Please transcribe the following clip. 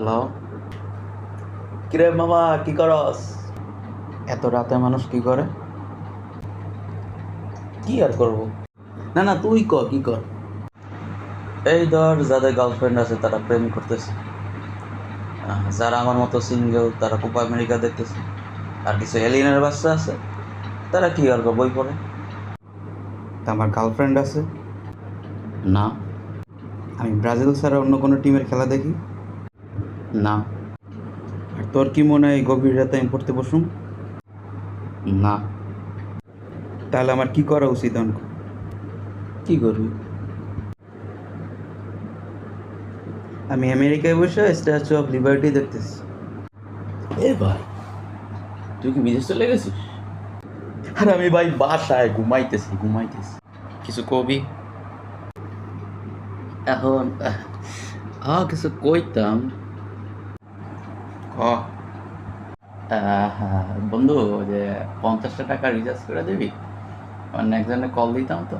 Hello, কিরে মামা কি করস? এত রাতে মানুষ কি করে? কি আর করব? না না, তুই কর কি কর। এই ধর, যাদের গার্লফ্রেন্ড আছে তারা প্রেম করতেছে, যারা আমার মতো সিঙ্গেল তারা কোপা আমেরিকা দেখতেছে, আর কিছু এলিয়েনের বাচ্চা আছে তারা কি আর বই পড়ে। তা আমার গার্লফ্রেন্ড আছে না। আমি ব্রাজিল ছাড়া অন্য কোনো টিমের খেলা দেখি না। আর তোর কি মনে হয় গভীর রাতে আমি পড়তে বসুম? না। তাহলে আমার কি করা উচিত? অঙ্ক কি করবি? আমি আমেরিকায় বসে স্ট্যাচু অফ লিবার্টি দেখতেছি। এ ভাই, তুই কি বিদেশ চলে গেছিস? আর আমি ভাই বাসায় ঘুমাইতেছি। কিছু কবি এখন কিছু কইতাম। ক। বন্ধু, যে 50টা টাকা রিচার্জ করে দিবি, মানে একজনে কল দিতাম তো।